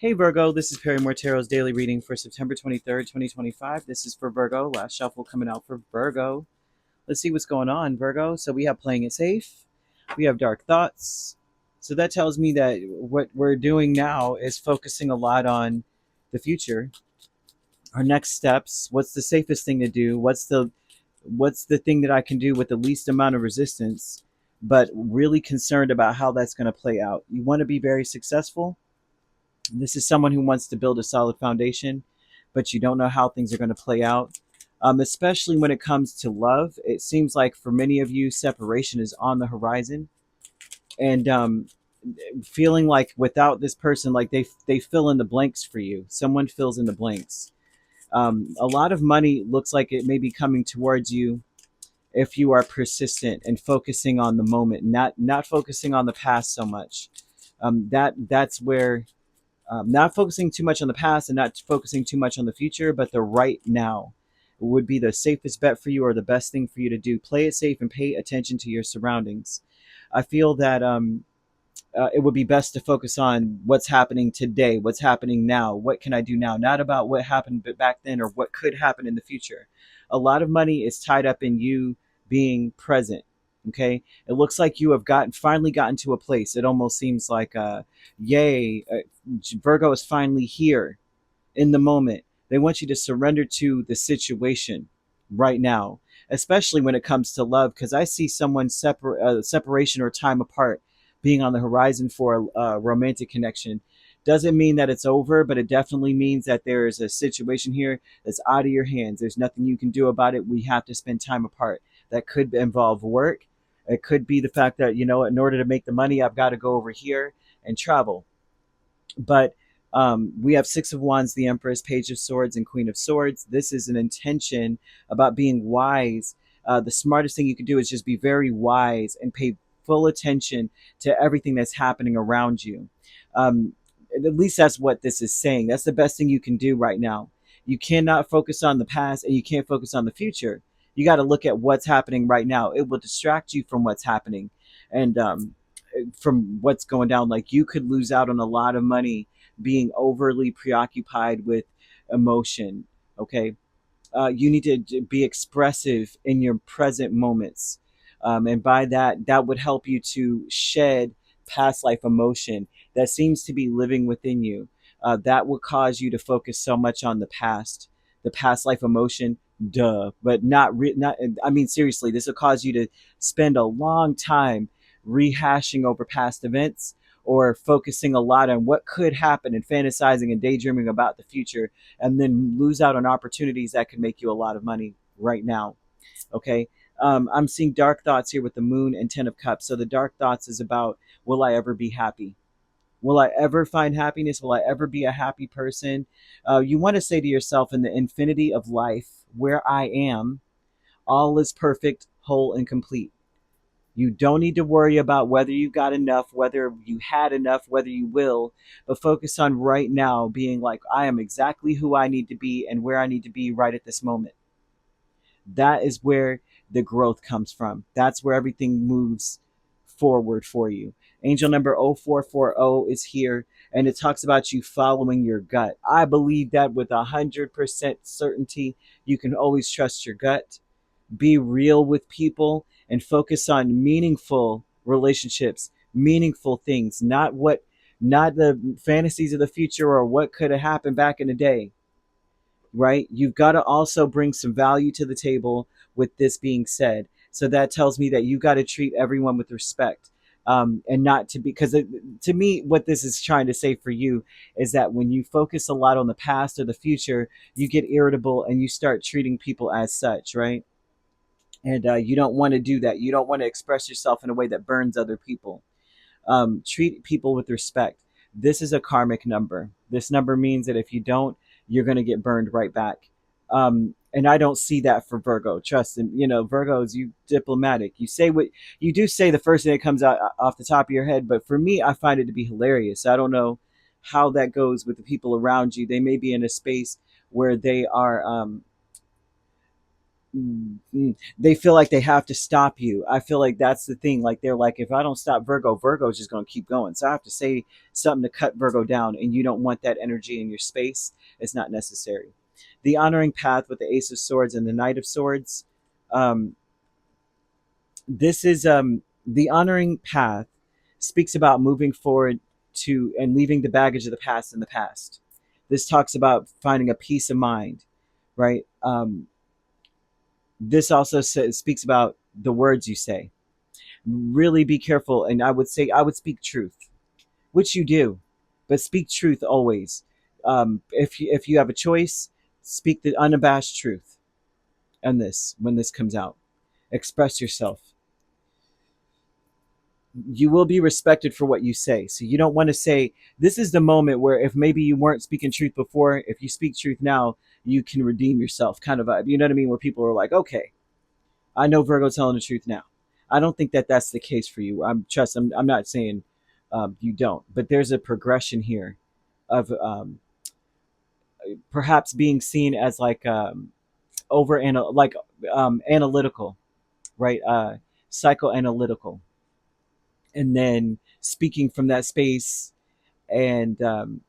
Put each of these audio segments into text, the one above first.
Hey Virgo, this is Perrymore Tarot's daily reading for September 23rd, 2025. This is for Virgo. Last shuffle coming out for Virgo. Let's see what's going on, Virgo. So we have playing it safe. We have dark thoughts. So that tells me that what we're doing now is focusing a lot on the future, our next steps. What's the safest thing to do? What's the thing that I can do with the least amount of resistance, but really concerned about how that's going to play out. You want to be very successful. This is someone who wants to build a solid foundation, but you don't know how things are going to play out. Especially when it comes to love, it seems like for many of you, separation is on the horizon, and feeling like without this person, like they fill in the blanks for you. Someone fills in the blanks. A lot of money looks like it may be coming towards you if you are persistent and focusing on the moment, not focusing on the past so much. That's where not focusing too much on the past and not focusing too much on the future, but the right now would be the safest bet for you or the best thing for you to do. Play it safe and pay attention to your surroundings. I feel that it would be best to focus on what's happening today, what's happening now, what can I do now, not about what happened back then or what could happen in the future. A lot of money is tied up in you being present. Okay, it looks like you have finally gotten to a place. It almost seems like, yay, Virgo is finally here in the moment. They want you to surrender to the situation right now, especially when it comes to love, because I see someone separation or time apart being on the horizon for a romantic connection. Doesn't mean that it's over, but it definitely means that there is a situation here that's out of your hands. There's nothing you can do about it. We have to spend time apart. That could involve work. It could be the fact that, in order to make the money, I've got to go over here and travel. But we have Six of Wands, the Empress, Page of Swords, and Queen of Swords. This is an intention about being wise. The smartest thing you can do is just be very wise and pay full attention to everything that's happening around you. At least that's what this is saying. That's the best thing you can do right now. You cannot focus on the past and you can't focus on the future. You got to look at what's happening right now. It will distract you from what's happening. And from what's going down, like you could lose out on a lot of money being overly preoccupied with emotion. Okay, you need to be expressive in your present moments, and by that would help you to shed past life emotion that seems to be living within you. That will cause you to focus so much on the past life emotion. Duh, but not. I mean, seriously, this will cause you to spend a long time rehashing over past events or focusing a lot on what could happen and fantasizing and daydreaming about the future, and then lose out on opportunities that could make you a lot of money right now. Okay. I'm seeing dark thoughts here with the moon and 10 of cups. So the dark thoughts is about, will I ever be happy? Will I ever find happiness? Will I ever be a happy person? You want to say to yourself, in the infinity of life where I am, all is perfect, whole, and complete. You don't need to worry about whether you got enough, whether you had enough, whether you will, but focus on right now being like, I am exactly who I need to be and where I need to be right at this moment. That is where the growth comes from. That's where everything moves forward for you. Angel number 0440 is here, and it talks about you following your gut. I believe that with 100% certainty. You can always trust your gut. Be real with people and focus on meaningful relationships, meaningful things, not the fantasies of the future or what could have happened back in the day. Right? You've got to also bring some value to the table with this being said. So that tells me that you got to treat everyone with respect. And not to be, because to me, what this is trying to say for you is that when you focus a lot on the past or the future, you get irritable and you start treating people as such, right? And you don't want to do that. You don't want to express yourself in a way that burns other people. Treat people with respect. This is a karmic number. This number means that if you don't, you're going to get burned right back. And I don't see that for Virgo. Trust and Virgos, you diplomatic. You say what you do say the first thing that comes out off the top of your head. But for me, I find it to be hilarious. I don't know how that goes with the people around you. They may be in a space where they are they feel like they have to stop you. I feel like that's the thing. Like they're like, if I don't stop Virgo, Virgo's just going to keep going. So I have to say something to cut Virgo down, and you don't want that energy in your space. It's not necessary. The honoring path with the Ace of Swords and the Knight of Swords. Um, this is the honoring path speaks about moving forward to and leaving the baggage of the past in the past. This talks about finding a peace of mind, right? This also speaks about the words you say. Really be careful, and I would say I would speak truth, which you do, but speak truth always. If you have a choice, speak the unabashed truth. On this, when this comes out, express yourself. You will be respected for what you say. So you don't want to say, this is the moment where if maybe you weren't speaking truth before, if you speak truth now, you can redeem yourself, kind of vibe. You know what I mean? Where people are like, okay, I know Virgo's telling the truth now. I don't think that that's the case for you. I'm not saying you don't, but there's a progression here of perhaps being seen as like over like analytical, right? Psychoanalytical, and then speaking from that space and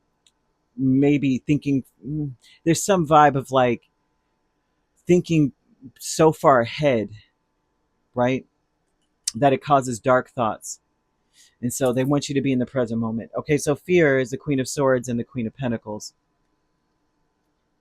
maybe thinking there's some vibe of like thinking so far ahead, right? That it causes dark thoughts. And so they want you to be in the present moment. Okay, so fear is the Queen of Swords and the Queen of Pentacles.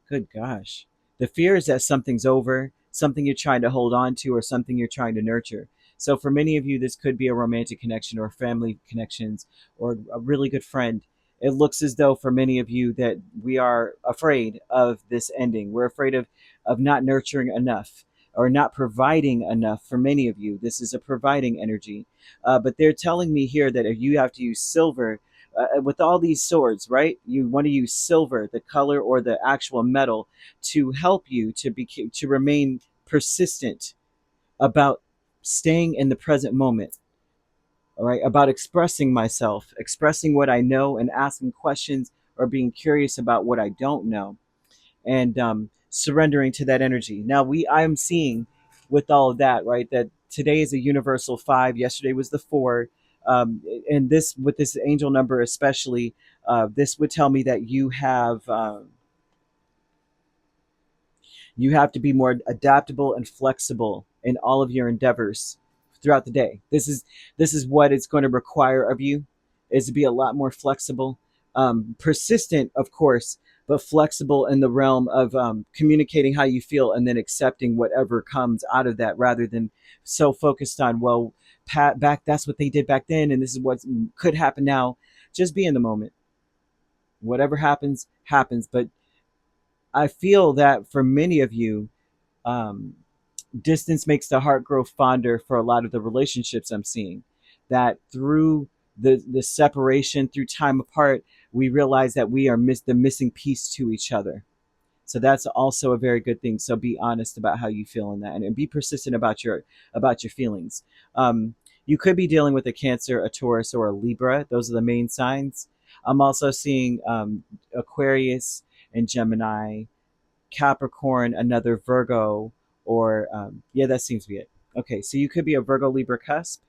Good gosh. The fear is that something's over, something you're trying to hold on to, or something you're trying to nurture. So for many of you, this could be a romantic connection or family connections or a really good friend. It looks as though for many of you that we are afraid of this ending. We're afraid of not nurturing enough or not providing enough for many of you. This is a providing energy. But they're telling me here that if you have to use silver with all these swords, right? You want to use silver, the color or the actual metal, to help you to remain persistent about staying in the present moment. All right, about expressing myself, expressing what I know, and asking questions or being curious about what I don't know, and surrendering to that energy. Now, I'm seeing with all of that, right, that today is a universal 5. Yesterday was the 4. And this, with this angel number especially, this would tell me that you have to be more adaptable and flexible in all of your endeavors throughout the day. This is what it's going to require of you, is to be a lot more flexible, persistent, of course, but flexible in the realm of communicating how you feel and then accepting whatever comes out of that, rather than so focused on, well, back that's what they did back then, and this is what could happen now. Just be in the moment. Whatever happens, happens. But I feel that for many of you, um, distance makes the heart grow fonder for a lot of the relationships I'm seeing. That through the separation, through time apart, we realize that we are the missing piece to each other. So that's also a very good thing. So be honest about how you feel in that, and be persistent about your feelings. You could be dealing with a Cancer, a Taurus, or a Libra. Those are the main signs. I'm also seeing Aquarius and Gemini, Capricorn, another Virgo, or yeah, that seems to be it. Okay, so you could be a Virgo Libra cusp,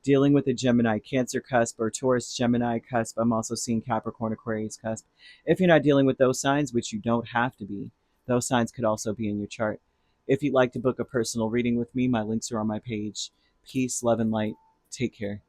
dealing with a Gemini Cancer cusp, or Taurus Gemini cusp. I'm also seeing Capricorn Aquarius cusp. If you're not dealing with those signs, which you don't have to be, those signs could also be in your chart. If you'd like to book a personal reading with me, my links are on my page. Peace, love, and light. Take care.